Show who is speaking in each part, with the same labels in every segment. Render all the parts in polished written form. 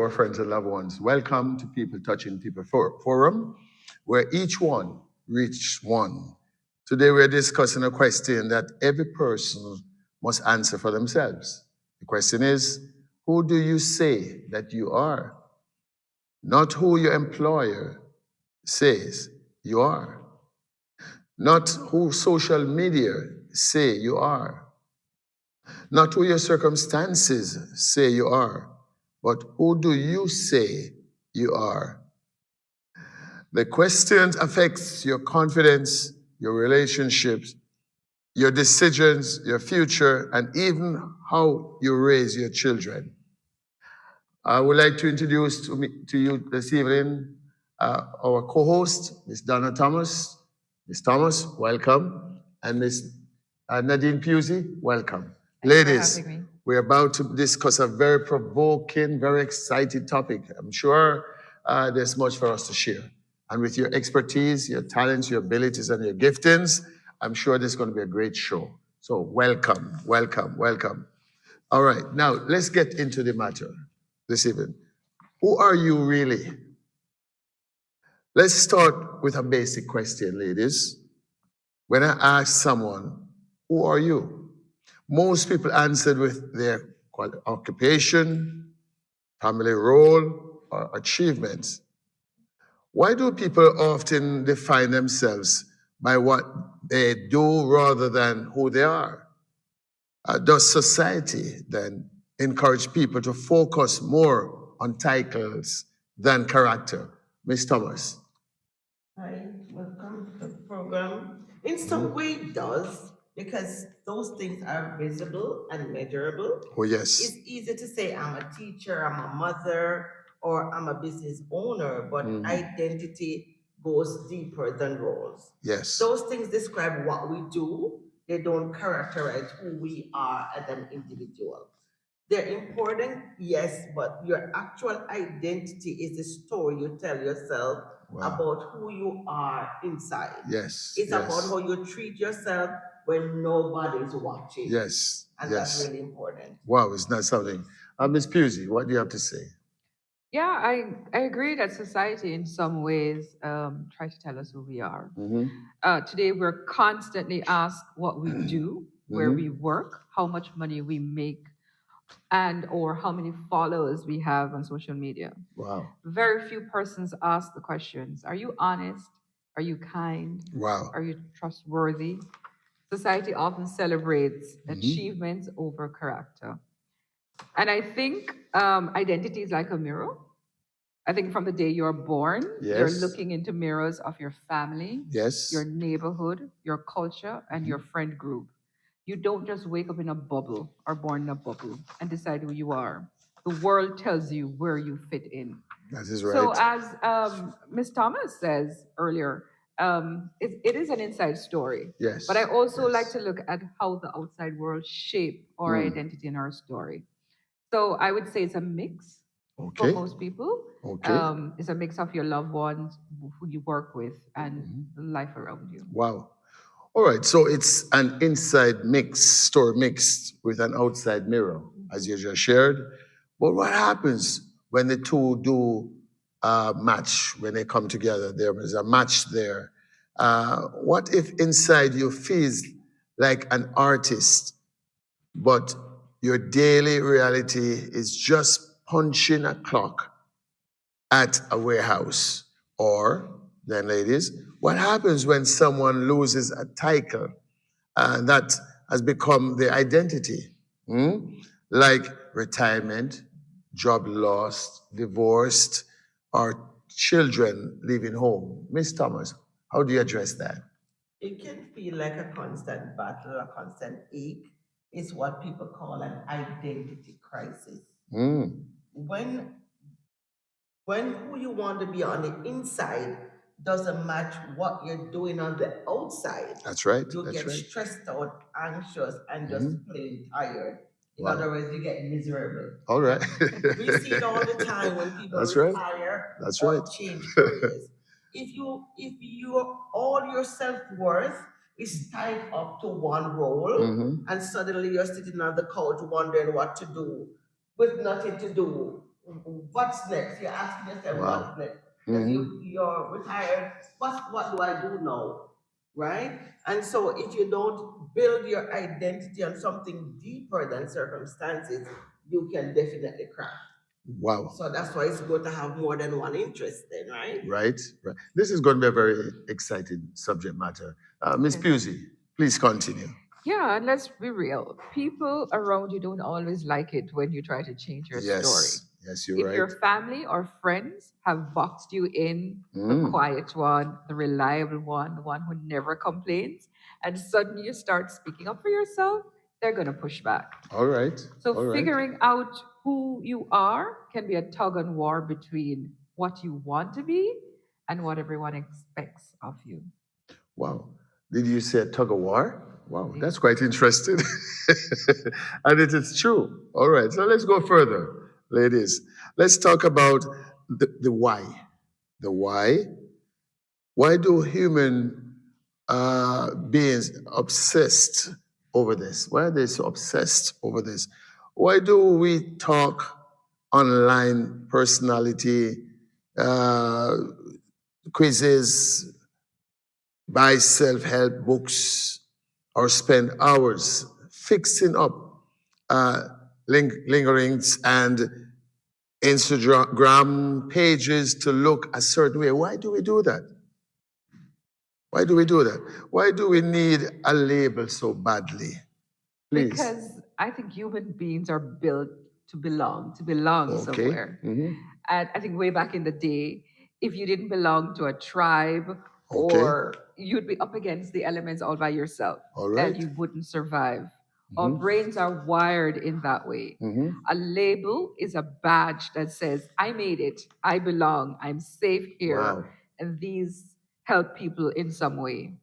Speaker 1: our friends and loved ones. Welcome to People Touching People Forum, where each one reaches one. Today we're discussing a question that every person must answer for themselves. The question is, who do you say that you are? Not who your employer says you are. Not who social media say you are. Not who your circumstances say you are, but who do you say you are? The question affects your confidence, your relationships, your decisions, your future, and even how you raise your children. I would like to introduce to you this evening our co-host, Ms. Donna Thomas. Ms. Thomas, welcome. And Ms. Nadine Pusey, welcome. Ladies, we're about to discuss a very provoking, very exciting topic. I'm sure there's much for us to share. And with your expertise, your talents, your abilities, and your giftings, I'm sure this is going to be a great show. So welcome, welcome, welcome. All right, now let's get into the matter this evening. Who are you really? Let's start with a basic question, ladies. When I ask someone, who are you? Most people answered with their occupation, family role, or achievements. Why do people often define themselves by what they do rather than who they are? Does society then encourage people to focus more on titles than character? Ms. Thomas.
Speaker 2: Hi, welcome to the program. In some way, it does because those things are visible and measurable.
Speaker 1: Oh, yes.
Speaker 2: It's easy to say I'm a teacher, I'm a mother, or I'm a business owner, but identity goes deeper than roles.
Speaker 1: Yes.
Speaker 2: Those things describe what we do, they don't characterize who we are as an individual. They're important, yes, but your actual identity is the story you tell yourself about who you are inside.
Speaker 1: Yes.
Speaker 2: It's
Speaker 1: yes.
Speaker 2: about how you treat yourself when nobody's watching.
Speaker 1: Yes.
Speaker 2: And
Speaker 1: yes.
Speaker 2: that's really important.
Speaker 1: Wow, it's not something. Ms. Pusey, what do you have to say?
Speaker 3: Yeah, I agree that society in some ways try to tell us who we are. Today we're constantly asked what we do, where we work, how much money we make, and or how many followers we have on social media.
Speaker 1: Wow.
Speaker 3: Very few persons ask the questions: Are you honest? Are you kind?
Speaker 1: Wow.
Speaker 3: Are you trustworthy? Society often celebrates achievements over character. And I think identity is like a mirror. I think from the day you're born, you're
Speaker 1: Yes.
Speaker 3: looking into mirrors of your family,
Speaker 1: Yes.
Speaker 3: your neighborhood, your culture, and your friend group. You don't just wake up in a bubble or born in a bubble and decide who you are. The world tells you where you fit in.
Speaker 1: That is right.
Speaker 3: So, as Ms. Thomas says earlier, it is an inside story.
Speaker 1: Yes.
Speaker 3: But I also
Speaker 1: yes.
Speaker 3: like to look at how the outside world shape our identity and our story. So I would say it's a mix for
Speaker 1: Okay.
Speaker 3: most people.
Speaker 1: Okay.
Speaker 3: It's a mix of your loved ones, who you work with, and the life around you.
Speaker 1: Wow. All right. So it's an inside mix, story mixed with an outside mirror, as you just shared. But what happens when the two do match, when they come together? There is a match there. What if inside you feels like an artist, but your daily reality is just punching a clock at a warehouse? Or, then, ladies, what happens when someone loses a title that has become their identity? Like retirement, job lost, divorced, or children leaving home? Miss Thomas, how do you address that?
Speaker 2: It can feel like a constant battle, a constant ache. It's what people call an identity crisis.
Speaker 1: Mm,
Speaker 2: When who you want to be on the inside doesn't match what you're doing on the outside,
Speaker 1: that's right.
Speaker 2: you
Speaker 1: That's
Speaker 2: get
Speaker 1: right.
Speaker 2: stressed out, anxious, and just plain tired. In
Speaker 1: Wow.
Speaker 2: other words, you get miserable.
Speaker 1: All right.
Speaker 2: We see it all the time when people
Speaker 1: That's right.
Speaker 2: retire
Speaker 1: That's
Speaker 2: or
Speaker 1: right.
Speaker 2: change careers. If you all your self-worth is tied up to one role, and suddenly you're sitting on the couch wondering what to do with nothing to do, what's next? You're asking yourself,
Speaker 1: Wow.
Speaker 2: what's next? Because
Speaker 1: Mhm.
Speaker 2: you're retired, what do I do now? Right? And so if you don't build your identity on something deeper than circumstances, you can definitely crack.
Speaker 1: Wow.
Speaker 2: So that's why it's good to have more than one interest then, right?
Speaker 1: Right? Right. This is going to be a very exciting subject matter. Miss
Speaker 3: Yes.
Speaker 1: Pusey, please continue.
Speaker 3: Yeah, and let's be real. People around you don't always like it when you try to change your story.
Speaker 1: Yes. Yes, you're
Speaker 3: If your
Speaker 1: right.
Speaker 3: family or friends have boxed you in, the
Speaker 1: Mm.
Speaker 3: quiet one, the reliable one, the one who never complains, and suddenly you start speaking up for yourself, they're going to push back.
Speaker 1: All right.
Speaker 3: So
Speaker 1: All right.
Speaker 3: figuring out who you are can be a tug and war between what you want to be and what everyone expects of you.
Speaker 1: Wow. Did you say tug of war? Wow,
Speaker 3: Indeed.
Speaker 1: that's quite interesting. And it is true. All right, so let's go further, ladies. Let's talk about the why. The why. Why do human beings obsessed over this? Why are they so obsessed over this? Why do we talk online personality uh, quizzes, buy self help books, or spend hours fixing up uh, lingerings and Instagram pages to look a certain way? Why do we do that? Why do we do that? Why do we need a label so badly? Please.
Speaker 3: Because I think human beings are built to belong
Speaker 1: Okay.
Speaker 3: somewhere.
Speaker 1: Mhm.
Speaker 3: And I think way back in the day, if you didn't belong to a tribe,
Speaker 1: Okay.
Speaker 3: or you'd be up against the elements all by yourself
Speaker 1: All
Speaker 3: and
Speaker 1: right.
Speaker 3: you wouldn't survive. Our brains are wired in that way.
Speaker 1: Mhm.
Speaker 3: A label is a badge that says, I made it, I belong, I'm safe here,
Speaker 1: Wow.
Speaker 3: and these help people in some way.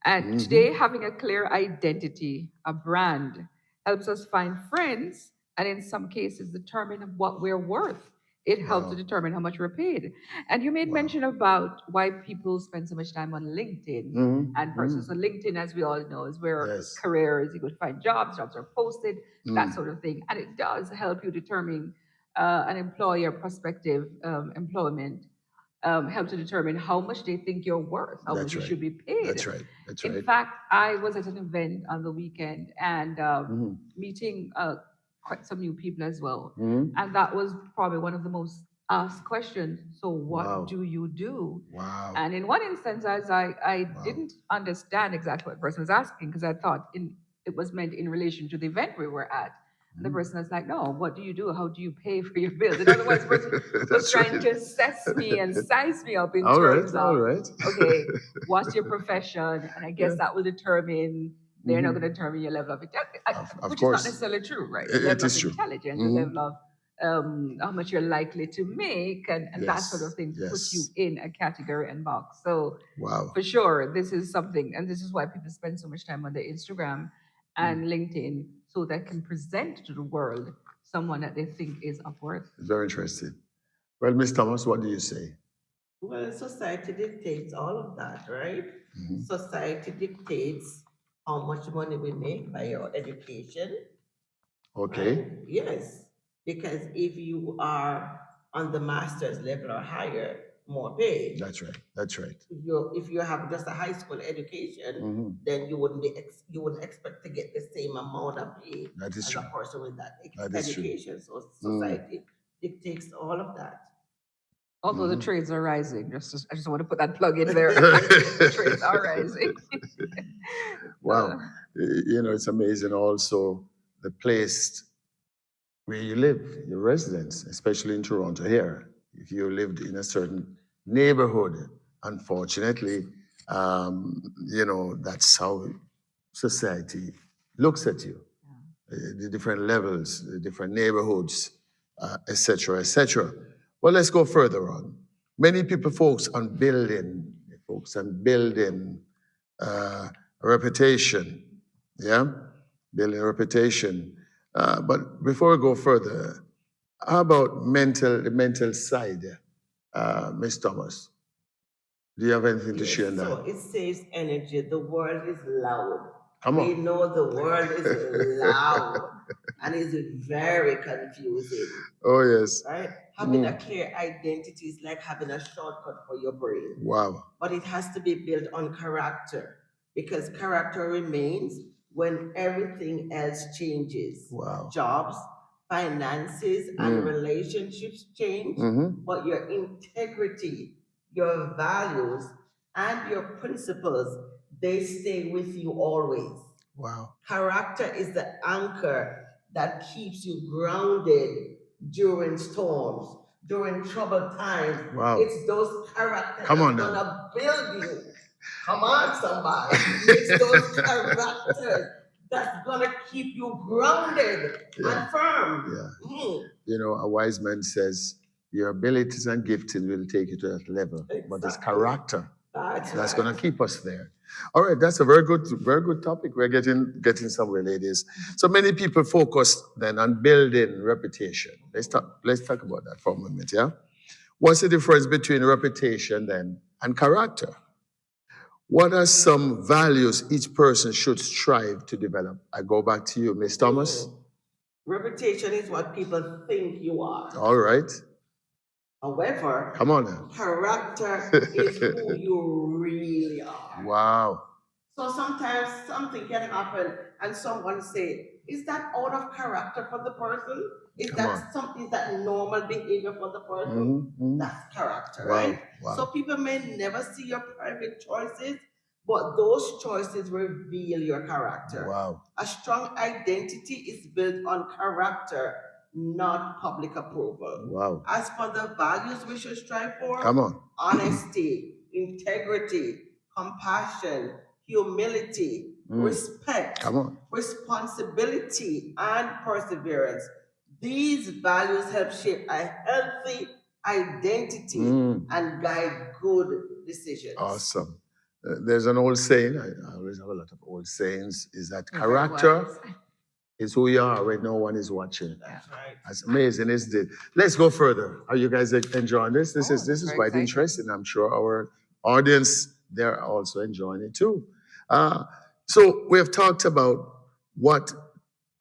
Speaker 3: And
Speaker 1: Mhm.
Speaker 3: today, having a clear identity, a brand, helps us find friends and, in some cases, determine what we're worth. It helps to
Speaker 1: Wow.
Speaker 3: determine how much we're paid. And you made
Speaker 1: Wow.
Speaker 3: mention about why people spend so much time on LinkedIn
Speaker 1: Mhm.
Speaker 3: and persons. So, LinkedIn, as we all know, is where
Speaker 1: Yes.
Speaker 3: careers, you could find jobs, jobs are posted, that
Speaker 1: Mm.
Speaker 3: sort of thing. And it does help you determine an employer prospective employment, help to determine how much they think you're worth, how much
Speaker 1: That's
Speaker 3: you
Speaker 1: right.
Speaker 3: should be paid.
Speaker 1: That's right. That's
Speaker 3: In
Speaker 1: right.
Speaker 3: fact, I was at an event on the weekend and
Speaker 1: Mhm.
Speaker 3: meeting quite some new people as well.
Speaker 1: Mhm.
Speaker 3: And that was probably one of the most asked questions. So, what
Speaker 1: Wow.
Speaker 3: do you do?
Speaker 1: Wow.
Speaker 3: And in one instance, as I
Speaker 1: Wow.
Speaker 3: didn't understand exactly what the person was asking because I thought it was meant in relation to the event we were at. And the person was like, no, what do you do? How do you pay for your bills? In other words, the person was
Speaker 1: That's
Speaker 3: trying
Speaker 1: right.
Speaker 3: to assess me and size me up in
Speaker 1: All right.
Speaker 3: terms
Speaker 1: All
Speaker 3: of,
Speaker 1: right.
Speaker 3: okay, what's your profession? And I guess
Speaker 1: Yeah.
Speaker 3: that will determine, they're not
Speaker 1: Mhm.
Speaker 3: going to determine your level of intelligence,
Speaker 1: Of
Speaker 3: which is not
Speaker 1: course.
Speaker 3: necessarily true, right? Your
Speaker 1: It
Speaker 3: level of
Speaker 1: is true.
Speaker 3: intelligence, your
Speaker 1: Mhm.
Speaker 3: level of how much you're likely to make, and that sort of
Speaker 1: Yes.
Speaker 3: thing puts you
Speaker 1: Yes.
Speaker 3: in a category and box. So
Speaker 1: Wow.
Speaker 3: for sure, this is something, and this is why people spend so much time on their Instagram and LinkedIn, so they can present to the world someone that they think is of worth.
Speaker 1: Very interesting. Well, Miss Thomas, what do you say?
Speaker 2: Well, society dictates all of that, right?
Speaker 1: Mhm.
Speaker 2: Society dictates how much money we make by our education,
Speaker 1: Okay.
Speaker 2: right? Yes, because if you are on the master's level or higher, more pay.
Speaker 1: That's right. That's right.
Speaker 2: If you have just a high school education,
Speaker 1: Mhm.
Speaker 2: then you wouldn't expect to get the same amount of pay
Speaker 1: That is
Speaker 2: as a
Speaker 1: true.
Speaker 2: person with that
Speaker 1: That is true.
Speaker 2: education. So
Speaker 1: Mm.
Speaker 2: society dictates all of that.
Speaker 3: Although the
Speaker 1: Mhm.
Speaker 3: trades are rising, I just want to put that plug in there. The trades are rising.
Speaker 1: Wow. You know, it's amazing also the place where you live, your residence, especially in Toronto here. If you lived in a certain neighborhood, unfortunately, you know, that's how society looks at you. The different levels, the different neighborhoods, et cetera, et cetera. Well, let's go further on. Many people focus on building, a reputation, yeah, building a reputation. But before we go further, how about the mental side, Miss Thomas? Do you have anything to share on
Speaker 2: Yes, so
Speaker 1: that?
Speaker 2: it saves energy. The world is loud.
Speaker 1: Come
Speaker 2: We
Speaker 1: on.
Speaker 2: know the world is loud and is very confusing,
Speaker 1: Oh, yes.
Speaker 2: right? Having a clear identity is like having a shortcut for your brain,
Speaker 1: Wow.
Speaker 2: but it has to be built on character because character remains when everything else changes.
Speaker 1: Wow.
Speaker 2: Jobs, finances, and relationships change, but your integrity, your values, and your principles, they stay with you always.
Speaker 1: Wow.
Speaker 2: Character is the anchor that keeps you grounded during storms, during troubled times.
Speaker 1: Wow.
Speaker 2: It's those characters
Speaker 1: Come on
Speaker 2: that's
Speaker 1: now.
Speaker 2: gonna build you. Come on, somebody. It's those characters that's gonna keep you grounded
Speaker 1: Yeah.
Speaker 2: and firm.
Speaker 1: Yeah.
Speaker 2: Mm,
Speaker 1: You know, a wise man says, your abilities and gifting will take you to that level, but it's
Speaker 2: exactly.
Speaker 1: character
Speaker 2: That's
Speaker 1: that's
Speaker 2: right.
Speaker 1: going to keep us there. All right, that's a very good topic. We're getting somewhere, ladies. So many people focus then on building reputation. Let's talk about that for a moment, yeah? What's the difference between reputation then and character? What are some values each person should strive to develop? I go back to you, Miss Thomas.
Speaker 2: Reputation is what people think you are.
Speaker 1: All right.
Speaker 2: However,
Speaker 1: Come on now.
Speaker 2: character is who you really are.
Speaker 1: Wow.
Speaker 2: So sometimes something can happen and someone say, is that out of character for the person? Is
Speaker 1: Come
Speaker 2: that
Speaker 1: on.
Speaker 2: something that normal behavior for the person? That's character,
Speaker 1: Wow.
Speaker 2: right?
Speaker 1: Wow.
Speaker 2: So people may never see your private choices, but those choices reveal your character.
Speaker 1: Wow.
Speaker 2: A strong identity is built on character, not public approval.
Speaker 1: Wow.
Speaker 2: As for the values we should strive for,
Speaker 1: Come on.
Speaker 2: honesty, integrity, compassion, humility, respect,
Speaker 1: Come on.
Speaker 2: responsibility, and perseverance. These values help shape a healthy identity and guide good decisions.
Speaker 1: Awesome. There's an old saying, I always have a lot of old sayings, is that
Speaker 3: You're very
Speaker 1: character
Speaker 3: wise.
Speaker 1: is who you are when no one is watching.
Speaker 2: That's right.
Speaker 1: That's amazing, isn't it? Let's go further. Are you guys enjoying this? This is
Speaker 3: very
Speaker 1: quite
Speaker 3: exciting.
Speaker 1: interesting. I'm sure our audience, they're also enjoying it too. So we have talked about what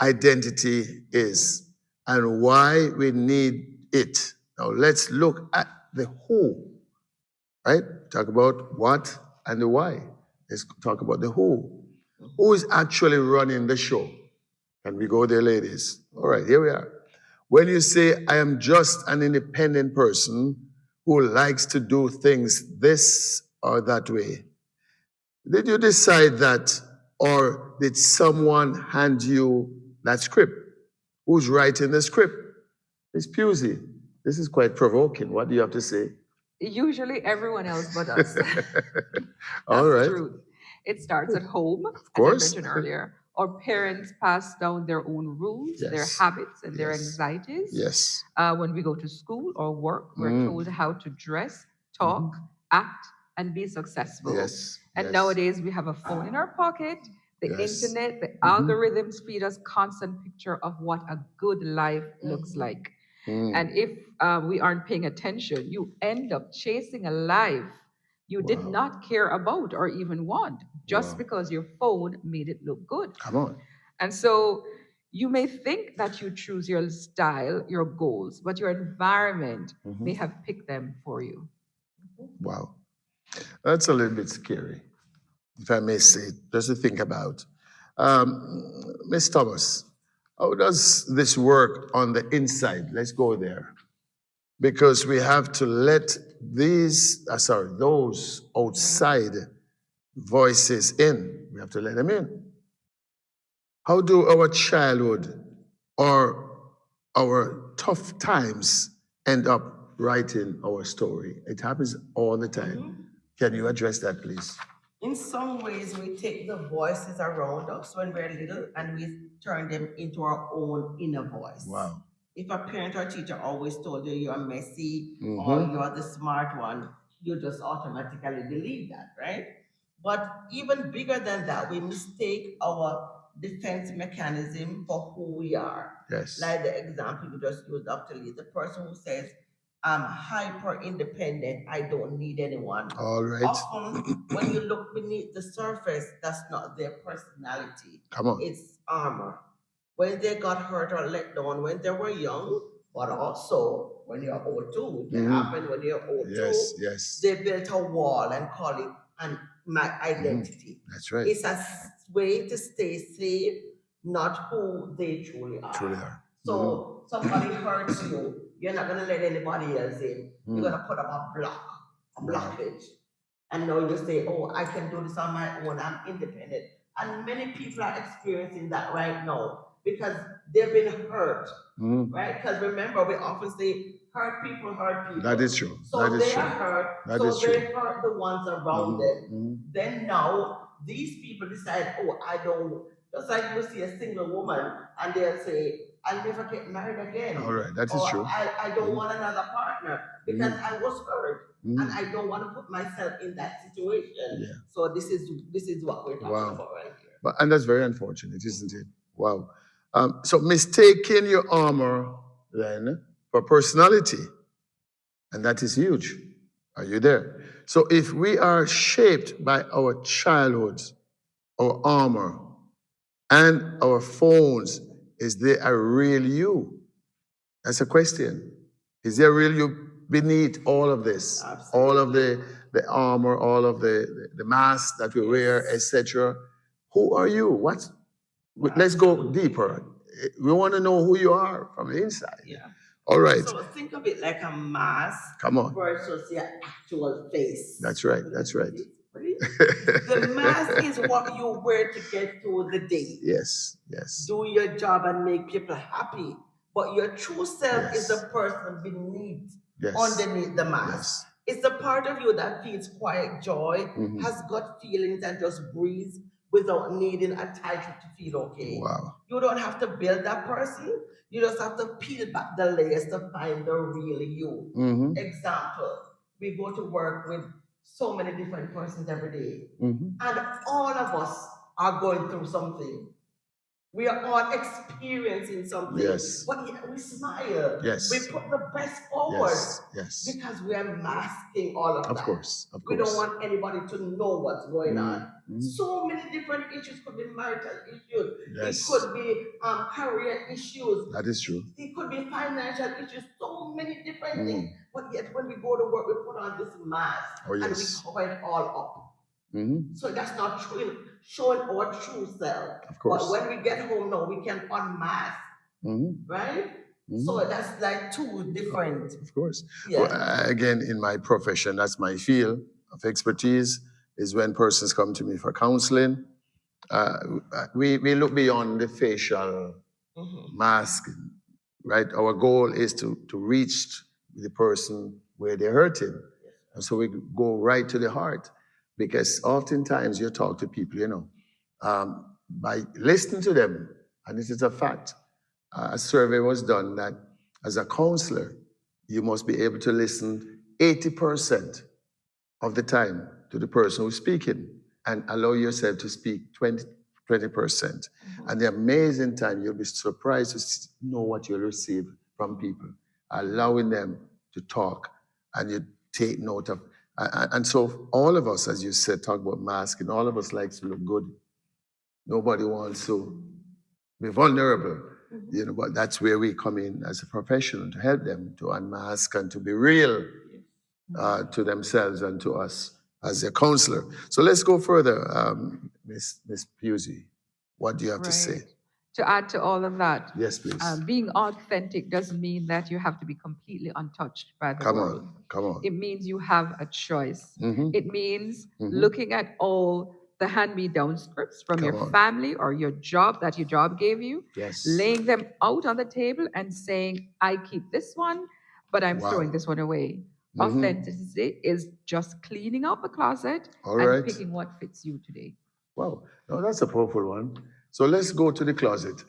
Speaker 1: identity is and why we need it. Now let's look at the who, right? Talk about what and the why. Let's talk about the who. Who is actually running the show? Can we go there, ladies? All right, here we are. When you say, I am just an independent person who likes to do things this or that way, did you decide that, or did someone hand you that script? Who's writing the script? Miss Pusey, this is quite provoking. What do you have to say?
Speaker 3: Usually everyone else but us.
Speaker 1: All
Speaker 3: That's the
Speaker 1: right.
Speaker 3: truth. It starts at home, as I
Speaker 1: course.
Speaker 3: mentioned earlier. Our parents pass down their own rules, their
Speaker 1: Yes.
Speaker 3: habits, and their
Speaker 1: Yes.
Speaker 3: anxieties.
Speaker 1: Yes.
Speaker 3: When we go to school or work, we're told how to dress, talk, act, and be successful.
Speaker 1: Yes.
Speaker 3: And
Speaker 1: Yes.
Speaker 3: nowadays we have a phone in our pocket, the
Speaker 1: Yes.
Speaker 3: internet, the algorithms feed us constant picture of what a good life looks like. And if we aren't paying attention, you end up chasing a life you did
Speaker 1: Wow.
Speaker 3: not care about or even want just
Speaker 1: Wow.
Speaker 3: because your phone made it look good.
Speaker 1: Come on.
Speaker 3: And so you may think that you choose your style, your goals, but your environment may have picked them for you.
Speaker 1: Wow. That's a little bit scary, if I may say, just to think about. Miss Thomas, how does this work on the inside? Let's go there. Because we have to let those outside voices in. We have to let them in. How do our childhood or our tough times end up writing our story? It happens all the time. Can you address that, please?
Speaker 2: In some ways, we take the voices around us when we're little and we turn them into our own inner voice.
Speaker 1: Wow.
Speaker 2: If a parent or teacher always told you you're messy or you're the smart one, you just automatically believe that, right? But even bigger than that, we mistake our defense mechanism for who we are.
Speaker 1: Yes.
Speaker 2: Like the example you just used, Dr. Lee, the person who says, I'm hyper independent. I don't need anyone.
Speaker 1: All right.
Speaker 2: Often, when you look beneath the surface, that's not their personality.
Speaker 1: Come on.
Speaker 2: It's armor. When they got hurt or let down when they were young, but also when you're old too. It can happen when you're old
Speaker 1: Yes,
Speaker 2: too.
Speaker 1: yes.
Speaker 2: They built a wall and call it my identity.
Speaker 1: That's right.
Speaker 2: It's a way to stay safe, not who they truly are.
Speaker 1: Truly are.
Speaker 2: So somebody hurts you, you're not gonna let anybody else in. You're gonna put up a blockage. And now you say, oh, I can do this on my own, I'm independent. And many people are experiencing that right now because they've been hurt, right? Because remember, we often say, hurt people hurt people.
Speaker 1: That is true.
Speaker 2: So
Speaker 1: That is
Speaker 2: they
Speaker 1: true.
Speaker 2: are hurt,
Speaker 1: That
Speaker 2: so
Speaker 1: is
Speaker 2: they
Speaker 1: true.
Speaker 2: hurt the ones around them. Then now, these people decide, oh, I don't, just like you see a single woman and they'll say, I'll never get married again.
Speaker 1: All right, that is
Speaker 2: or
Speaker 1: true.
Speaker 2: I don't want another partner because I was hurt and I don't want to put myself in that situation.
Speaker 1: Yeah.
Speaker 2: So this is what we're talking
Speaker 1: Wow.
Speaker 2: about right here.
Speaker 1: But, and that's very unfortunate, isn't it? Wow. So mistaking your armor then for personality, and that is huge. Are you there? So if we are shaped by our childhoods, our armor, and our phones, is there a real you? That's a question. Is there a real you beneath all of this?
Speaker 2: Absolutely.
Speaker 1: All of the armor, all of the masks that we wear, etc. Who are you? Let's go deeper. We want to know who you are from the inside.
Speaker 2: Yeah.
Speaker 1: All right.
Speaker 2: So think of it like a mask
Speaker 1: Come on.
Speaker 2: versus your actual face.
Speaker 1: That's right. That's right.
Speaker 2: The mask is what you wear to get through the day.
Speaker 1: Yes. Yes.
Speaker 2: Do your job and make people happy. But your true self is
Speaker 1: Yes.
Speaker 2: the person beneath,
Speaker 1: Yes.
Speaker 2: underneath the mask.
Speaker 1: Yes.
Speaker 2: It's the part of you that feels quiet joy, has gut feelings, and just breathes without needing a title to feel okay.
Speaker 1: Wow.
Speaker 2: You don't have to build that person. You just have to peel back the layers to find the real you. Example, we go to work with so many different persons every day, and all of us are going through something. We are all experiencing something.
Speaker 1: Yes.
Speaker 2: But yet we smile.
Speaker 1: Yes.
Speaker 2: We put the best forward.
Speaker 1: Yes. Yes.
Speaker 2: Because we are masking all of that.
Speaker 1: Of course. Of
Speaker 2: We don't
Speaker 1: course.
Speaker 2: want anybody to know what's going on. So many different issues. Could be marital issues.
Speaker 1: Yes.
Speaker 2: It could be career issues.
Speaker 1: That is true.
Speaker 2: It could be financial issues. So many different things. But yet when we go to work, we put on this mask.
Speaker 1: Oh,
Speaker 2: And we
Speaker 1: yes.
Speaker 2: cover it all up. So that's not showing our true self.
Speaker 1: Of course.
Speaker 2: But when we get home now, we can unmask, right? So that's like two different.
Speaker 1: Of course.
Speaker 2: Yeah.
Speaker 1: Well, again, in my profession, that's my field of expertise, is when persons come to me for counseling. We look beyond the facial mask, right? Our goal is to reach the person where they're hurting. And so we go right to the heart. Because oftentimes you talk to people, by listening to them, and this is a fact. A survey was done that as a counselor, you must be able to listen 80% of the time to the person who's speaking and allow yourself to speak 20%. And the amazing time, you'll be surprised to know what you'll receive from people, allowing them to talk, and you take note of. And so all of us, as you said, talk about masking, all of us likes to look good. Nobody wants to be vulnerable, but that's where we come in as a professional to help them to unmask and to be real to themselves and to us as a counselor. So let's go further, Miss Pusey. What do you have to say?
Speaker 3: Right. To add to all of that,
Speaker 1: Yes, please.
Speaker 3: being authentic doesn't mean that you have to be completely untouched by the
Speaker 1: Come
Speaker 3: world.
Speaker 1: on, come on.
Speaker 3: It means you have a choice.
Speaker 1: Mhm.
Speaker 3: It means looking at all the hand-me-down scripts from your
Speaker 1: Come on.
Speaker 3: family or your job that your job gave you,
Speaker 1: Yes.
Speaker 3: laying them out on the table and saying, I keep this one, but I'm
Speaker 1: Wow.
Speaker 3: throwing this one away. Authenticity is just cleaning out the closet
Speaker 1: All
Speaker 3: and
Speaker 1: right.
Speaker 3: picking what fits you today.
Speaker 1: Wow, no, that's a powerful one. So let's go to the closet.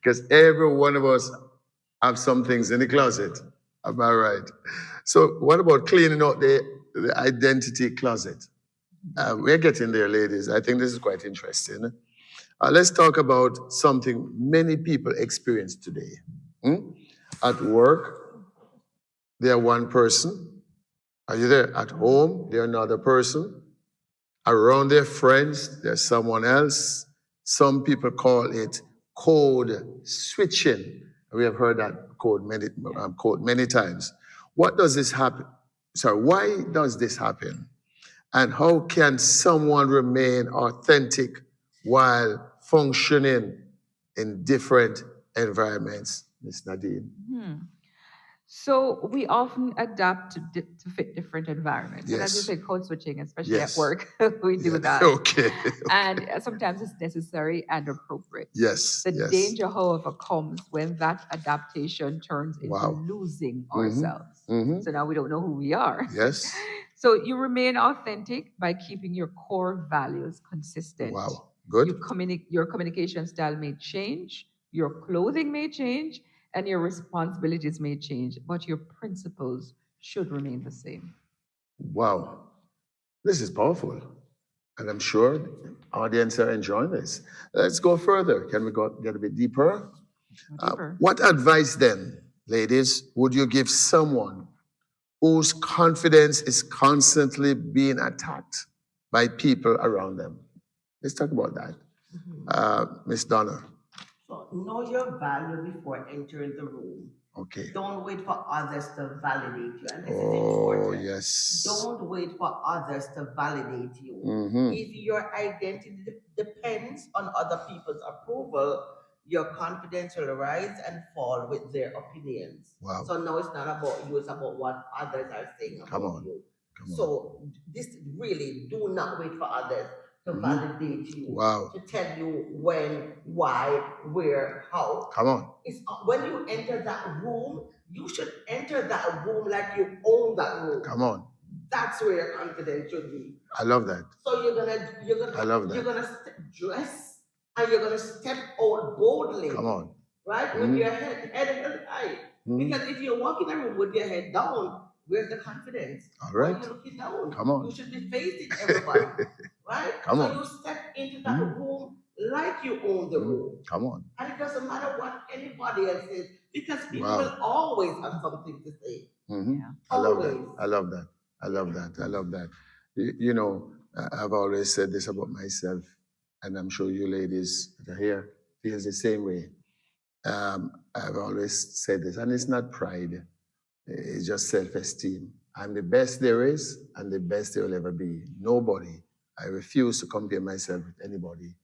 Speaker 1: Because every one of us have some things in the closet. Am I right? So what about cleaning out the identity closet? We're getting there, ladies. I think this is quite interesting. Let's talk about something many people experience today. At work, they're one person. Are you there? At home, they're another person. Around their friends, there's someone else. Some people call it code switching. We have heard that code many times. What does this happen? Sorry, why does this happen? And how can someone remain authentic while functioning in different environments? Ms. Nadine.
Speaker 3: So we often adapt to fit different environments. And as you
Speaker 1: Yes.
Speaker 3: said, code switching, especially at
Speaker 1: Yes.
Speaker 3: work, we do
Speaker 1: Yeah.
Speaker 3: that.
Speaker 1: Okay.
Speaker 3: And sometimes it's necessary and appropriate.
Speaker 1: Yes.
Speaker 3: The
Speaker 1: Yes.
Speaker 3: danger, however, comes when that adaptation turns into
Speaker 1: Wow.
Speaker 3: losing
Speaker 1: Mhm.
Speaker 3: ourselves.
Speaker 1: Mhm.
Speaker 3: So now we don't know who we are.
Speaker 1: Yes.
Speaker 3: So you remain authentic by keeping your core values consistent.
Speaker 1: Wow. Good.
Speaker 3: Your communication style may change, your clothing may change, and your responsibilities may change, but your principles should remain the same.
Speaker 1: Wow. This is powerful. And I'm sure the audience are enjoying this. Let's go further. Can we get a bit deeper?
Speaker 3: Go deeper.
Speaker 1: What advice then, ladies, would you give someone whose confidence is constantly being attacked by people around them? Let's talk about that. Miss Donna.
Speaker 2: So know your value before entering the room.
Speaker 1: Okay.
Speaker 2: Don't wait for others to validate you. And this is
Speaker 1: Oh,
Speaker 2: important.
Speaker 1: yes.
Speaker 2: Don't wait for others to validate you.
Speaker 1: Mhm.
Speaker 2: If your identity depends on other people's approval, your confidence will rise and fall with their opinions.
Speaker 1: Wow.
Speaker 2: So now it's not about you, it's about what others are saying
Speaker 1: Come
Speaker 2: about
Speaker 1: on.
Speaker 2: you.
Speaker 1: Come on.
Speaker 2: So this really, do not wait for others to validate you.
Speaker 1: Wow.
Speaker 2: To tell you when, why, where, how.
Speaker 1: Come on.
Speaker 2: It's when you enter that room, you should enter that room like you own that room.
Speaker 1: Come on.
Speaker 2: That's where your confidence should be.
Speaker 1: I love that.
Speaker 2: So
Speaker 1: I love that.
Speaker 2: you're gonna dress and you're gonna step out boldly.
Speaker 1: Come on.
Speaker 2: Right? With your head held high. Because if you walk in a room with your head down, where's the confidence?
Speaker 1: All
Speaker 2: Why
Speaker 1: right.
Speaker 2: are you looking down?
Speaker 1: Come on.
Speaker 2: You should be facing everybody. Right?
Speaker 1: Come
Speaker 2: so
Speaker 1: on.
Speaker 2: you step into that room like you own the room.
Speaker 1: Come on.
Speaker 2: And it doesn't matter what anybody else says, because people
Speaker 1: Wow.
Speaker 2: will always have something to say.
Speaker 1: Mhm.
Speaker 3: Yeah.
Speaker 1: I love that.
Speaker 2: Always.
Speaker 1: I love that. I love that. I love that. You know, I've always said this about myself, and I'm sure you ladies that are here feels the same way. I've always said this, and it's not pride. It's just self-esteem. I'm the best there is, and the best there will ever be. Nobody. I refuse to compare myself with anybody.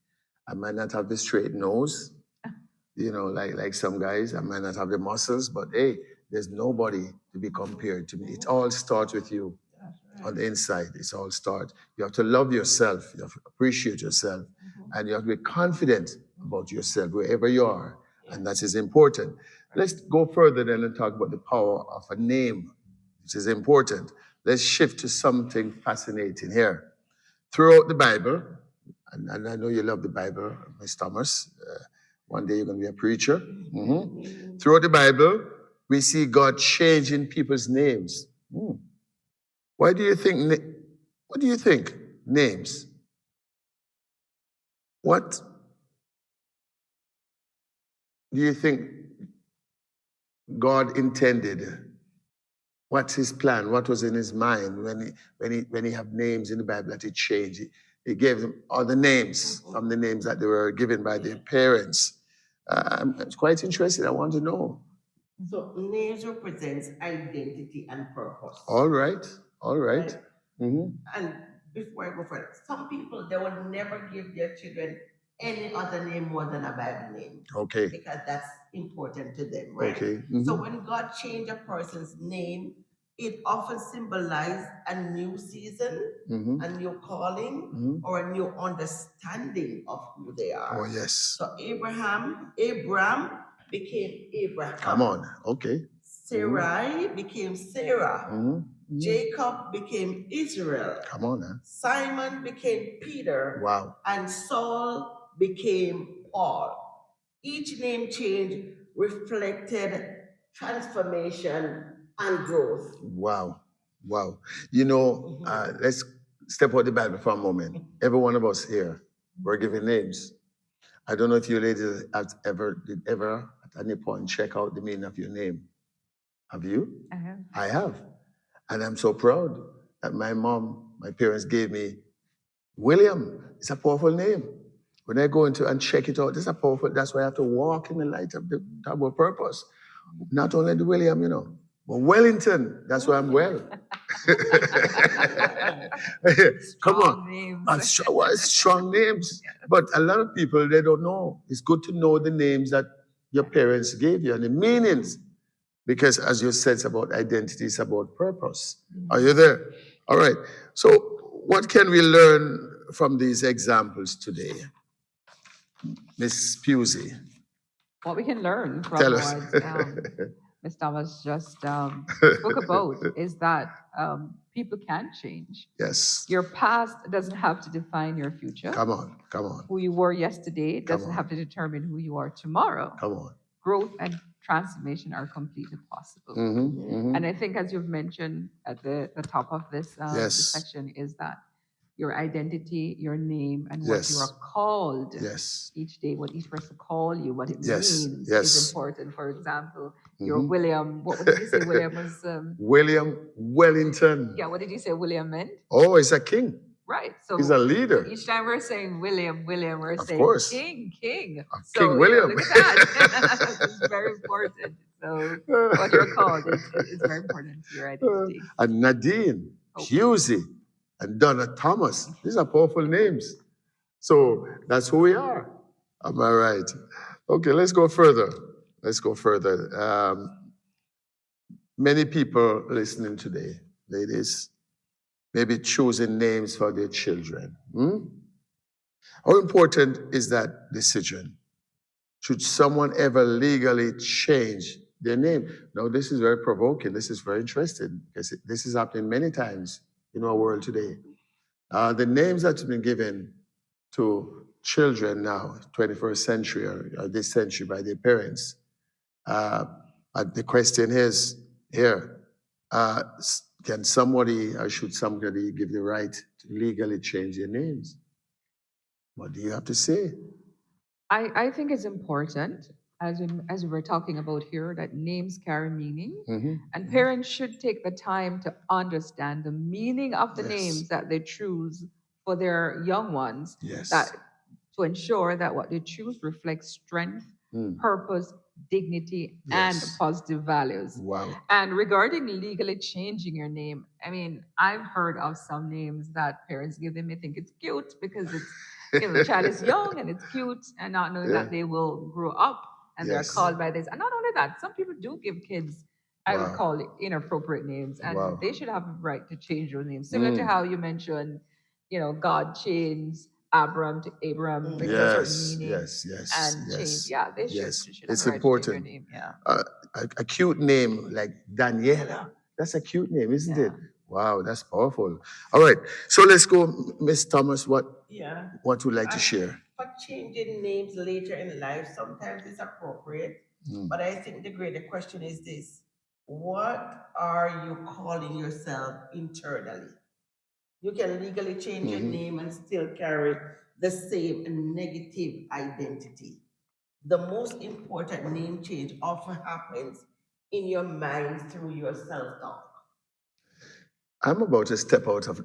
Speaker 1: I might not have the straight nose, you know, like some guys. I might not have the muscles, but hey, there's nobody to be compared to me. It all starts with you on the inside. It's all starts. You have to love yourself. You have to appreciate yourself, and you have to be confident about yourself wherever you are, and that is important. Let's go further then and talk about the power of a name, which is important. Let's shift to something fascinating here. Throughout the Bible, and I know you love the Bible, Miss Thomas. One day you're going to be a preacher. Throughout the Bible, we see God changing people's names. Why do you think? What do you think? Names. What do you think God intended? What's His plan? What was in His mind when he had names in the Bible that He changed? He gave them other names from the names that they were given by their parents. It's quite interesting. I want to know.
Speaker 2: So names represents identity and purpose.
Speaker 1: All right. All right.
Speaker 2: Right?
Speaker 1: Mhm.
Speaker 2: And before I go further, some people they will never give their children any other name more than a Bible name.
Speaker 1: Okay.
Speaker 2: Because that's important to them, right?
Speaker 1: Okay.
Speaker 2: So when God changed a person's name, it often symbolized a new season, a new calling, or a new understanding of who they are.
Speaker 1: Oh, yes.
Speaker 2: So Abram became Abraham.
Speaker 1: Come on. Okay.
Speaker 2: Sarai became Sarah. Jacob became Israel.
Speaker 1: Come on, huh?
Speaker 2: Simon became Peter.
Speaker 1: Wow.
Speaker 2: And Saul became Paul. Each name change reflected transformation and growth.
Speaker 1: Wow. Wow. You know, let's step out the Bible for a moment. Every one of us here, we're given names. I don't know if you ladies have ever at any point check out the meaning of your name. Have you?
Speaker 3: I have.
Speaker 1: I have. And I'm so proud that my parents gave me William. It's a powerful name. When I go into and check it out, that's why I have to walk in the light of the double purpose. Not only the William, but Wellington. That's why I'm well. Come on.
Speaker 3: Strong names.
Speaker 1: Strong names. But a lot of people, they don't know. It's good to know the names that your parents gave you and the meanings. Because as you said, it's about identity, it's about purpose. Are you there? All right. So what can we learn from these examples today? Miss Pusey.
Speaker 3: What we can learn from
Speaker 1: Tell us.
Speaker 3: what Ms. Thomas just spoke about is that people can change.
Speaker 1: Yes.
Speaker 3: Your past doesn't have to define your future.
Speaker 1: Come on.
Speaker 3: Who you were yesterday doesn't have to determine who you are tomorrow.
Speaker 1: Come on.
Speaker 3: Growth and transformation are completely possible. And I think, as you've mentioned at the top of this section, is that your identity, your name, and what you are called each day, what each person call you, what it means is important. For example, your William, what did you say William was?
Speaker 1: William Wellington.
Speaker 3: Yeah, what did you say William meant?
Speaker 1: Oh, he's a king.
Speaker 3: Right. So
Speaker 1: he's a leader.
Speaker 3: Each time we're saying William, we're
Speaker 1: of
Speaker 3: saying
Speaker 1: course.
Speaker 3: King.
Speaker 1: King
Speaker 3: Look
Speaker 1: William.
Speaker 3: at that. It's very important. So what you're called is very important to your identity.
Speaker 1: And Nadine, Husey, and Donna Thomas. These are powerful names. So that's who we are. Am I right? Okay, let's go further. Many people listening today, ladies, maybe choosing names for their children. How important is that decision? Should someone ever legally change their name? Now, this is very provoking. This is very interesting because this is happening many times in our world today. The names that have been given to children now, 21st century or this century by their parents, the question is here, can somebody or should somebody give the right to legally change their names? What do you have to say?
Speaker 3: I think it's important, as we were talking about here, that names carry meaning, and parents should take the time to understand the meaning of the names that they choose for their young ones, to ensure that what they choose reflects strength, purpose, dignity, and positive values.
Speaker 1: Wow.
Speaker 3: And regarding legally changing your name, I mean, I've heard of some names that parents give them, they think it's cute because it's, the child is young and it's cute, and not knowing that they will grow up and they're called by this. And not only that, some people do give kids, I would call it, inappropriate names, and they should have the right to change those names. Similar to how you mentioned, God changed Abram to Abram because of certain meaning. And change. Yeah, they should have
Speaker 1: it's
Speaker 3: the right
Speaker 1: important.
Speaker 3: to change their name.
Speaker 1: A cute name like Daniela, that's a cute name, isn't it? Wow, that's powerful. All right, so let's go, Miss Thomas. What would you like to share?
Speaker 2: For changing names later in life, sometimes it's appropriate, but I think the greater question is this: what are you calling yourself internally? You can legally change your name and still carry the same negative identity. The most important name change often happens in your mind through your self-talk.
Speaker 1: I'm about to step out of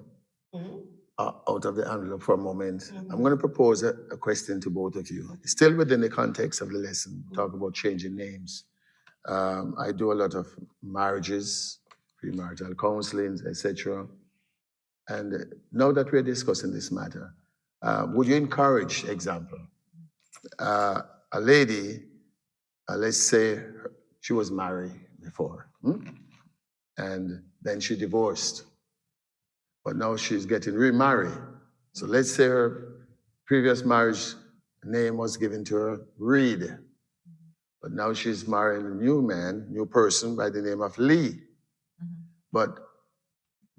Speaker 1: the envelope for a moment. I'm going to propose a question to both of you. Still within the context of the lesson, talk about changing names. I do a lot of marriages, premarital counseling, etc. And now that we're discussing this matter, would you encourage, example, a lady, let's say she was married before, and then she divorced, but now she's getting remarried. So let's say her previous marriage name was given to her Reed, but now she's marrying a new person by the name of Lee. But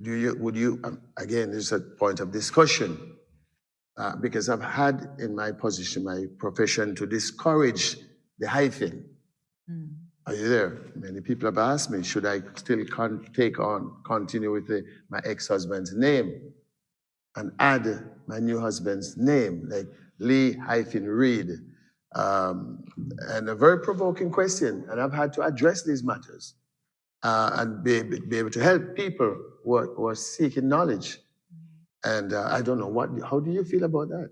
Speaker 1: would you, again, this is a point of discussion, because I've had in my position, my profession, to discourage the hyphen. Are you there? Many people have asked me, should I still continue with my ex-husband's name and add my new husband's name, like Lee-Reed? And a very provoking question, and I've had to address these matters. and be able to help people who are seeking knowledge. And I don't know, how do you feel about that?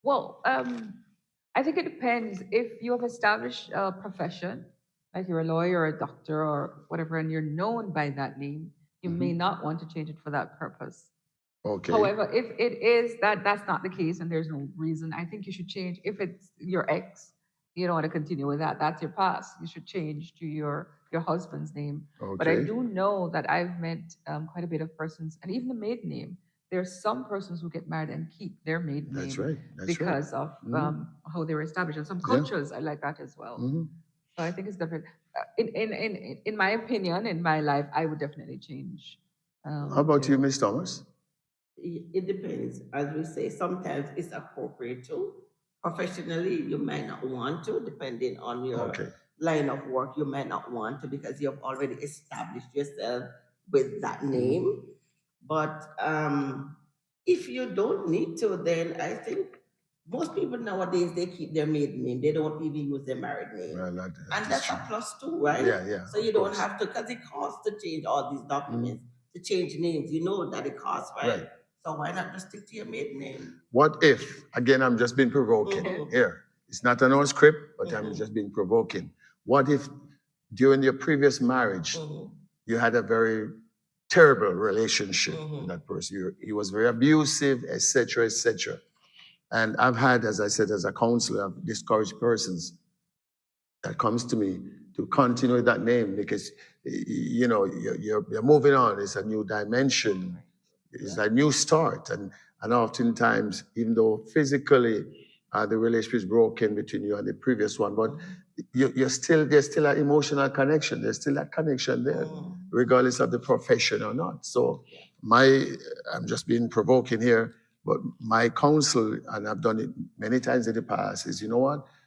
Speaker 3: Well, I think it depends. If you have established a profession, like you're a lawyer or a doctor or whatever, and you're known by that name, you may not want to change it for that purpose.
Speaker 1: Okay.
Speaker 3: However, if it is that's not the case and there's no reason, I think you should change. If it's your ex, you don't want to continue with that. That's your past. You should change to your husband's name. But I
Speaker 1: Okay.
Speaker 3: do know that I've met quite a bit of persons, and even the maiden name. There's some persons who get married and keep their maiden
Speaker 1: That's
Speaker 3: name
Speaker 1: right. That's right.
Speaker 3: because of how they were established. And some
Speaker 1: Yeah.
Speaker 3: cultures are like that as well. So I think it's different. In my opinion, in my life, I would definitely change.
Speaker 1: How about you, Miss Thomas?
Speaker 2: It depends. As we say, sometimes it's appropriate to. Professionally, you might not want to, depending on your
Speaker 1: Okay.
Speaker 2: line of work. You might not want to because you have already established yourself with that name. But if you don't need to, then I think most people nowadays they keep their maiden name. They don't even use their married name.
Speaker 1: Well,
Speaker 2: And
Speaker 1: is
Speaker 2: that's
Speaker 1: true.
Speaker 2: a plus too, right?
Speaker 1: Yeah, yeah,
Speaker 2: So you
Speaker 1: of
Speaker 2: don't
Speaker 1: course.
Speaker 2: have to, because it costs to change all these documents, to change names. You know that it costs, right?
Speaker 1: Right.
Speaker 2: So why not just stick to your maiden name?
Speaker 1: What if, again, I'm just being provoking here. It's not an own script, but I'm just being provoking. What if during your previous marriage, you had a very terrible relationship with that person? He was very abusive, etc., etc. And I've had, as I said, as a counselor, I've discouraged persons that comes to me to continue with that name because you're moving on. It's a new dimension. It's a new start, and oftentimes, even though physically the relationship is broken between you and the previous one, but there's still an emotional connection. There's still that connection there, regardless of the profession or not. So I'm just being provoking here, but my counsel, and I've done it many times in the past, is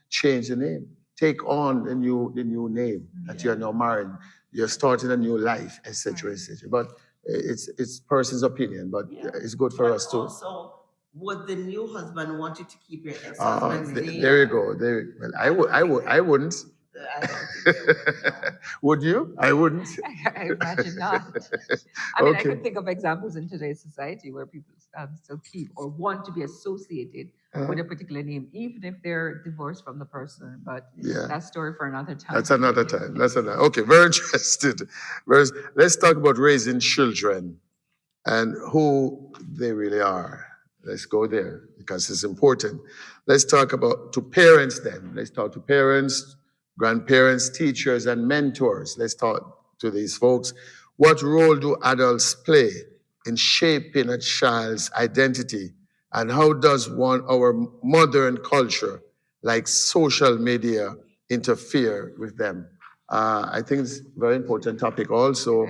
Speaker 1: change the name. Take on the new name that you're now married. You're starting a new life, etc., etc. But it's person's opinion, but it's good for us to.
Speaker 2: Also, would the new husband want you to keep your ex-husband's name?
Speaker 1: There you go. Well, I wouldn't.
Speaker 2: I don't think they would. No.
Speaker 1: Would you? I wouldn't.
Speaker 3: I imagine not. I mean, I
Speaker 1: Okay.
Speaker 3: could think of examples in today's society where people still keep or want to be associated with a particular name, even if they're divorced from the person. But
Speaker 1: Yeah.
Speaker 3: that's story for another time.
Speaker 1: That's another time. Okay, very interested. Let's talk about raising children and who they really are. Let's go there because it's important. Let's talk about to parents then. Let's talk to parents, grandparents, teachers, and mentors. Let's talk to these folks. What role do adults play in shaping a child's identity? And how does our modern culture, like social media, interfere with them? I think it's a very important topic also.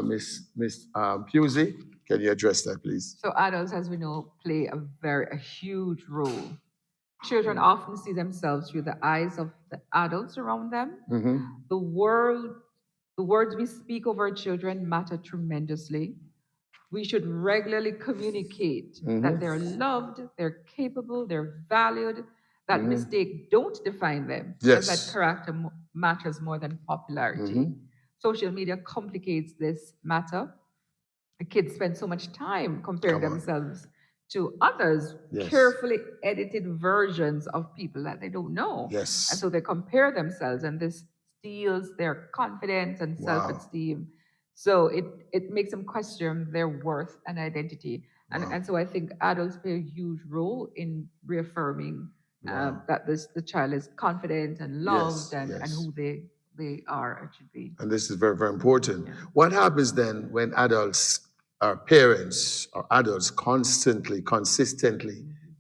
Speaker 1: Miss Pusey, can you address that, please?
Speaker 3: So adults, as we know, play a huge role. Children often see themselves through the eyes of the adults around them. The words we speak over our children matter tremendously. We should regularly communicate that they're loved, they're capable, they're valued, that mistake don't define them, and that character matters more than popularity. Social media complicates this matter. The kids spend so much time comparing themselves to others, carefully edited versions of people that they don't know.
Speaker 1: Yes.
Speaker 3: And so they compare themselves, and this steals their confidence and self-esteem. So it makes them question their worth and identity. And so I think adults play a huge role in reaffirming that the child is confident and loved and who they are and should be.
Speaker 1: And this is very, very important. What happens then when adults, our parents or adults consistently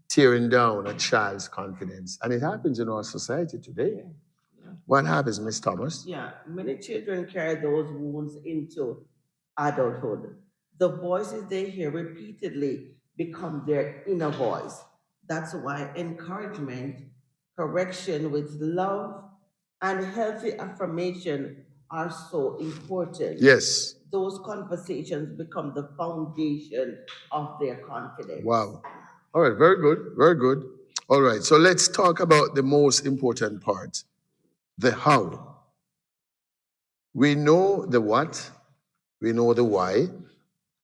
Speaker 1: tearing down a child's confidence? And it happens in our society today. What happens, Miss Thomas?
Speaker 2: Yeah, many children carry those wounds into adulthood. The voices they hear repeatedly become their inner voice. That's why encouragement, correction with love, and healthy affirmation are so important.
Speaker 1: Yes.
Speaker 2: Those conversations become the foundation of their confidence.
Speaker 1: Wow. All right, very good, very good. All right, so let's talk about the most important part, the how. We know the what, we know the why,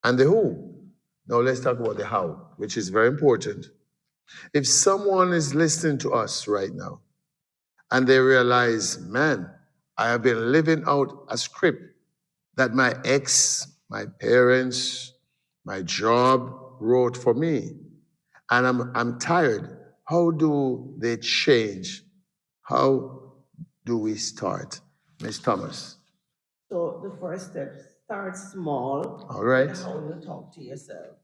Speaker 1: and the who. Now let's talk about the how, which is very important. If someone is listening to us right now and they realize, man, I have been living out a script that my ex, my parents, my job wrote for me, and I'm tired. How do they change? How do we start? Miss Thomas.
Speaker 2: So the first step, start small
Speaker 1: All
Speaker 2: in
Speaker 1: right.
Speaker 2: how you talk to yourself.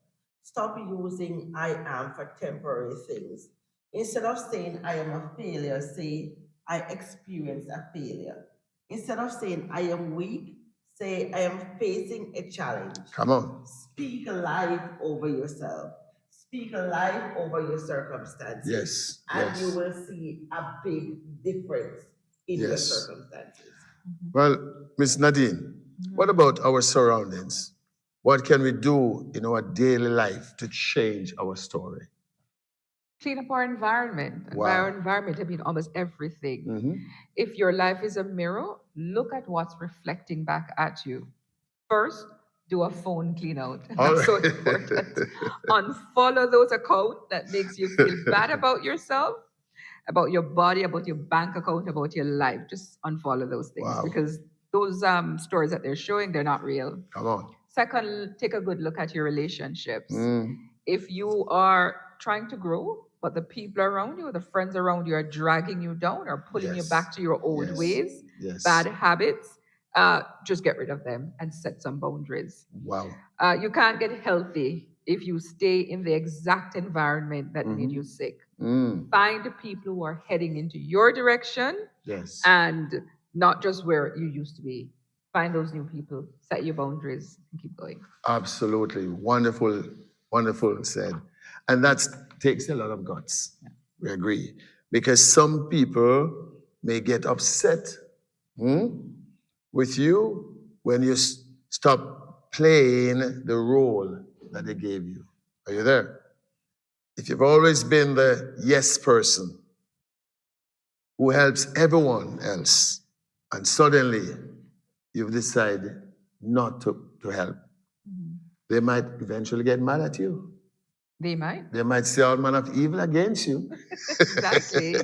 Speaker 2: Stop using I am for temporary things. Instead of saying I am a failure, say I experienced a failure. Instead of saying I am weak, say I am facing a challenge.
Speaker 1: Come on.
Speaker 2: Speak life over yourself. Speak life over your circumstances.
Speaker 1: Yes.
Speaker 2: And you
Speaker 1: Yes.
Speaker 2: will see a big difference in your
Speaker 1: Yes.
Speaker 2: circumstances.
Speaker 1: Well, Miss Nadine, what about our surroundings? What can we do in our daily life to change our story?
Speaker 3: Clean up our environment. And by our
Speaker 1: Wow.
Speaker 3: environment, I mean almost everything.
Speaker 1: Mhm.
Speaker 3: If your life is a mirror, look at what's reflecting back at you. First, do a phone clean out.
Speaker 1: All
Speaker 3: That's so
Speaker 1: right.
Speaker 3: important. Unfollow those accounts that makes you feel bad about yourself, about your body, about your bank account, about your life. Just unfollow those things
Speaker 1: Wow.
Speaker 3: because those stories that they're showing, they're not real.
Speaker 1: Come on.
Speaker 3: Second, take a good look at your relationships.
Speaker 1: Mm.
Speaker 3: If you are trying to grow, but the people around you, the friends around you are dragging you down or pulling you
Speaker 1: Yes.
Speaker 3: back to your old
Speaker 1: Yes.
Speaker 3: ways,
Speaker 1: Yes.
Speaker 3: bad habits, just get rid of them and set some boundaries.
Speaker 1: Wow.
Speaker 3: You can't get healthy if you stay in the exact environment that made you sick.
Speaker 1: Mm.
Speaker 3: Find people who are heading into your direction
Speaker 1: Yes.
Speaker 3: and not just where you used to be. Find those new people, set your boundaries, and keep going.
Speaker 1: Absolutely. Wonderful, wonderful said. And that takes a lot of guts. We agree. Because some people may get upset with you when you stop playing the role that they gave you. Are you there? If you've always been the yes person who helps everyone else, and suddenly you've decided not to help, they might eventually get mad at you.
Speaker 3: They might.
Speaker 1: They might say all manner of evil against you.
Speaker 3: Exactly.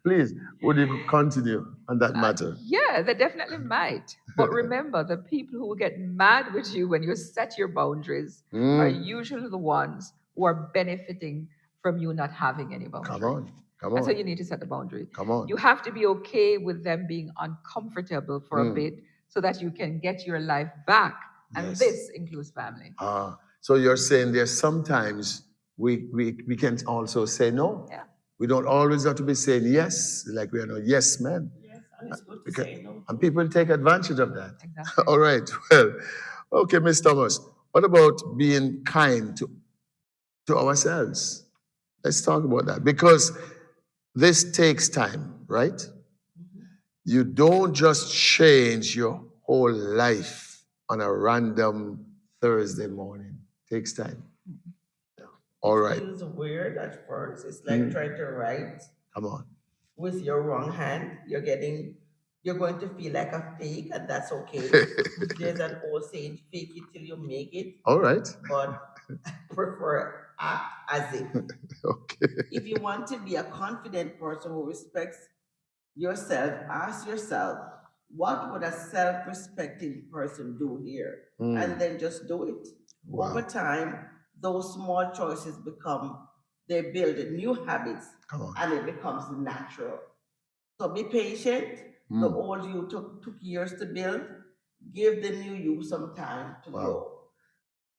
Speaker 1: Please, would you continue on that matter?
Speaker 3: Yeah, they definitely might. But remember, the people who will get mad with you when you set your boundaries are usually the ones who are benefiting from you not having any
Speaker 1: Come
Speaker 3: boundaries.
Speaker 1: on, come
Speaker 3: And so you
Speaker 1: on,
Speaker 3: need to set the boundary.
Speaker 1: come on.
Speaker 3: You have to be okay with them being uncomfortable for a bit so that you can get your life back. And
Speaker 1: Yes.
Speaker 3: this includes family.
Speaker 1: So you're saying there's sometimes we can also say no.
Speaker 3: Yeah.
Speaker 1: We don't always have to be saying yes, like we are no yes men.
Speaker 2: Yes, and it's good to
Speaker 1: Because,
Speaker 2: say no.
Speaker 1: and people take advantage of that.
Speaker 3: Exactly.
Speaker 1: All right. Well, okay, Miss Thomas. What about being kind to ourselves? Let's talk about that because this takes time, right? You don't just change your whole life on a random Thursday morning. Takes time. All
Speaker 2: It
Speaker 1: right.
Speaker 2: feels weird at first. It's like trying to write
Speaker 1: Come on.
Speaker 2: with your wrong hand. You're going to feel like a fake, and that's okay. There's an old saying, fake it till you make it,
Speaker 1: All right.
Speaker 2: but I prefer act as if.
Speaker 1: Okay.
Speaker 2: If you want to be a confident person who respects yourself, ask yourself, what would a self-respecting person do here? And then just do it.
Speaker 1: Wow.
Speaker 2: Over time, those small choices they build new habits
Speaker 1: Come on.
Speaker 2: and it becomes natural. So be patient. The old you took years to build. Give the new you some time to
Speaker 1: Wow.
Speaker 2: grow.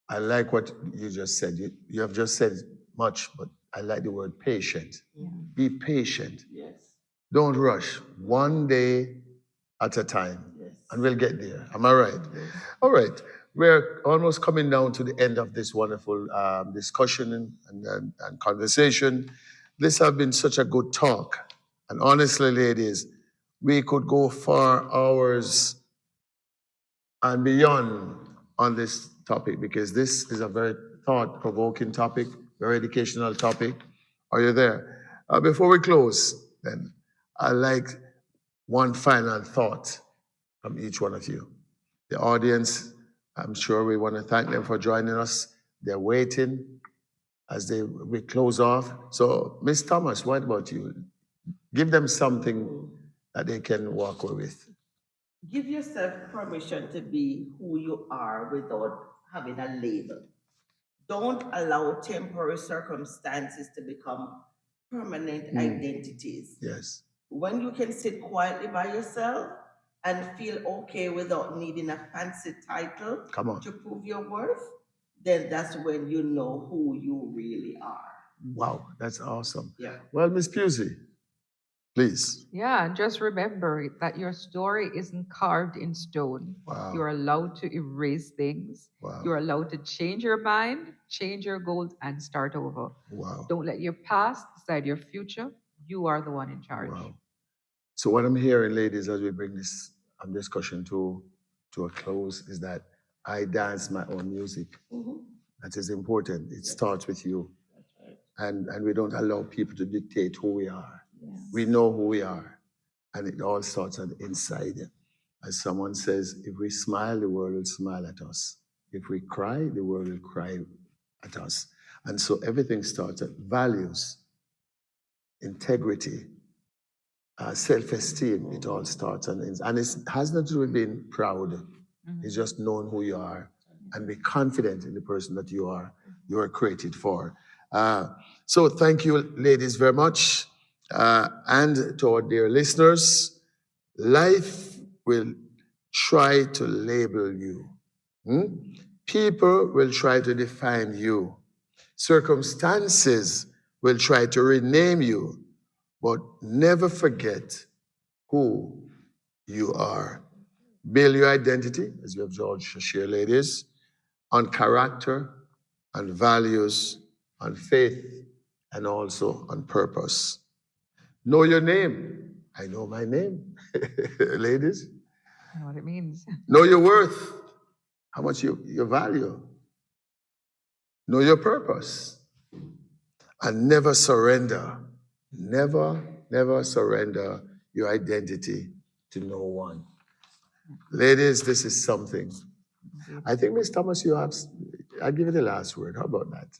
Speaker 1: I like what you just said. You have just said much, but I like the word patient. Be patient.
Speaker 2: Yes.
Speaker 1: Don't rush. One day at a time.
Speaker 2: Yes.
Speaker 1: And we'll get there. Am I right? All right. We're almost coming down to the end of this wonderful discussion and conversation. This has been such a good talk. And honestly, ladies, we could go for hours and beyond on this topic because this is a very thought-provoking topic, very educational topic. Are you there? Before we close, then, I like one final thought from each one of you. The audience, I'm sure we want to thank them for joining us. They're waiting as we close off. So, Miss Thomas, what about you? Give them something that they can walk away with.
Speaker 2: Give yourself permission to be who you are without having a label. Don't allow temporary circumstances to become permanent identities.
Speaker 1: Yes.
Speaker 2: When you can sit quietly by yourself and feel okay without needing a fancy title
Speaker 1: Come on.
Speaker 2: to prove your worth, then that's when you know who you really are.
Speaker 1: Wow, that's awesome.
Speaker 2: Yeah.
Speaker 1: Well, Miss Pusey, please.
Speaker 3: Yeah, and just remember that your story isn't carved in stone.
Speaker 1: Wow.
Speaker 3: You're allowed to erase things.
Speaker 1: Wow.
Speaker 3: You're allowed to change your mind, change your goals, and start over.
Speaker 1: Wow.
Speaker 3: Don't let your past decide your future. You are the one in charge.
Speaker 1: Wow. So what I'm hearing, ladies, as we bring this discussion to a close, is that I dance my own music. That is important. It starts with you. And we don't allow people to dictate who we are.
Speaker 3: Yes.
Speaker 1: We know who we are. And it all starts on the inside. As someone says, if we smile, the world will smile at us. If we cry, the world will cry at us. And so everything starts at values, integrity, self-esteem. It all starts and ends. And it has nothing to do with being proud. It's just knowing who you are and be confident in the person that you are created for. So thank you, ladies, very much. And to our dear listeners, life will try to label you. People will try to define you. Circumstances will try to rename you, but never forget who you are. Build your identity, as we have George shared, ladies, on character, on values, on faith, and also on purpose. Know your name. I know my name, ladies.
Speaker 3: I know what it means.
Speaker 1: Know your worth, how much you value. Know your purpose. And never surrender. Never, never surrender your identity to no one. Ladies, this is something. I think, Ms. Thomas, I'll give you the last word. How about that?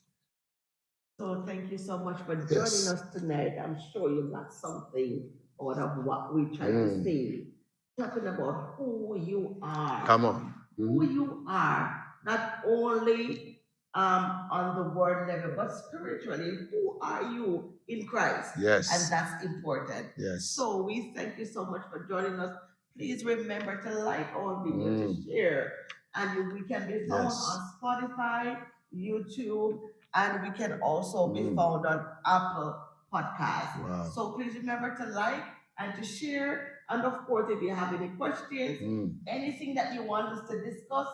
Speaker 2: So thank you so much for joining us tonight. I'm sure you got something out of what we tried to say. Talking about who you are.
Speaker 1: Come on.
Speaker 2: Who you are, not only on the word level, but spiritually. Who are you in Christ?
Speaker 1: Yes.
Speaker 2: And that's important.
Speaker 1: Yes.
Speaker 2: So we thank you so much for joining us. Please remember to like our video, to share. And we can be found on Spotify, YouTube, and we can also be found on Apple Podcasts.
Speaker 1: Wow.
Speaker 2: So please remember to like and to share. And of course, if you have any questions, anything that you want us to discuss,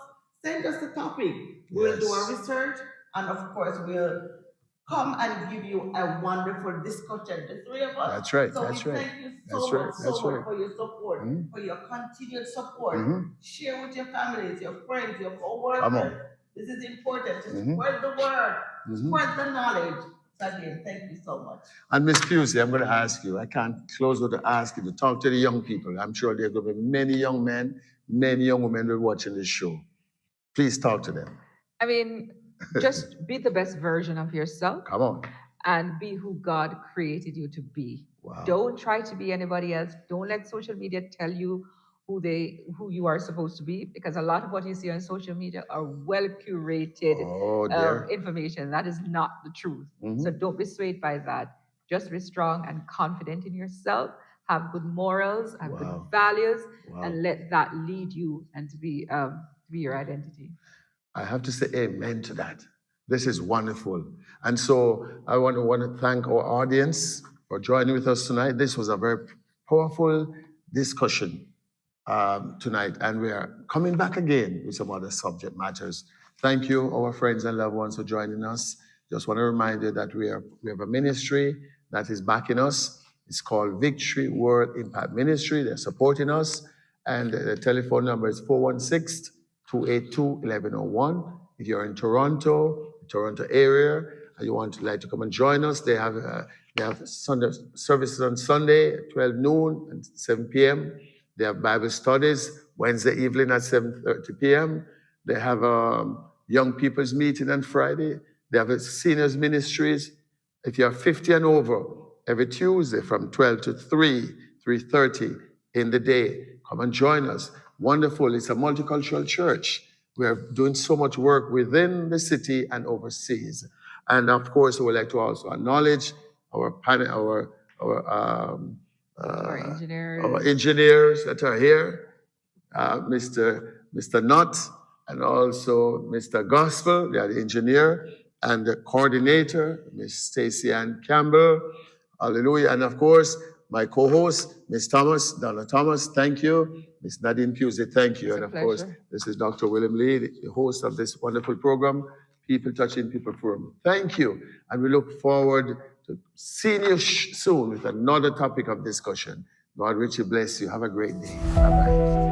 Speaker 2: send us the topic. We'll do our research, and of course, we'll come and give you a wonderful discussion, the three of us.
Speaker 1: That's right.
Speaker 2: So
Speaker 1: that's
Speaker 2: we
Speaker 1: right.
Speaker 2: thank you so much for your support, for your continued support. Share with your families, your friends, your co-workers. This is important to spread the word, spread the knowledge. So again, thank you so much.
Speaker 1: And Miss Pusey, I'm going to ask you, I can't close with to ask you to talk to the young people. I'm sure there are going to be many young men, many young women who are watching this show. Please talk to them.
Speaker 3: I mean, just be the best version of yourself.
Speaker 1: Come on.
Speaker 3: And be who God created you to be.
Speaker 1: Wow.
Speaker 3: Don't try to be anybody else. Don't let social media tell you who you are supposed to be, because a lot of what you see on social media are well curated information. That is not the truth. So don't be swayed by that. Just be strong and confident in yourself. Have good morals, have good values, and let that lead you and to be your identity.
Speaker 1: I have to say amen to that. This is wonderful. And so I want to thank our audience for joining with us tonight. This was a very powerful discussion tonight, and we are coming back again with some other subject matters. Thank you, our friends and loved ones, for joining us. Just want to remind you that we have a ministry that is backing us. It's called Victory World Impact Ministry. They're supporting us, and the telephone number is 416-282-1101. If you're in Toronto area, and you want to come and join us, they have Sunday services on Sunday at 12 noon and 7 p.m. They have Bible studies Wednesday evening at 7:30 p.m. They have a young people's meeting on Friday. They have a seniors ministries. If you're 50 and over, every Tuesday from 12 to 3:30 in the day. Come and join us. Wonderful. It's a multicultural church. We are doing so much work within the city and overseas. And of course, we would like to also acknowledge our panel,
Speaker 3: Our
Speaker 1: our
Speaker 3: engineers.
Speaker 1: engineers that are here, Mr. Nutt and also Mr. Gospel, they are the engineer, and the coordinator, Miss Stacy Ann Campbell. Hallelujah. And of course, my co-host, Miss Thomas, Donna Thomas, thank you. Miss Nadine Pusey, thank you.
Speaker 3: It's
Speaker 1: And
Speaker 3: a
Speaker 1: of course,
Speaker 3: pleasure.
Speaker 1: this is Dr. William Lee, the host of this wonderful program, People Touching People Forum. Thank you. And we look forward to seeing you soon with another topic of discussion. God richly bless you. Have a great day. Bye-bye.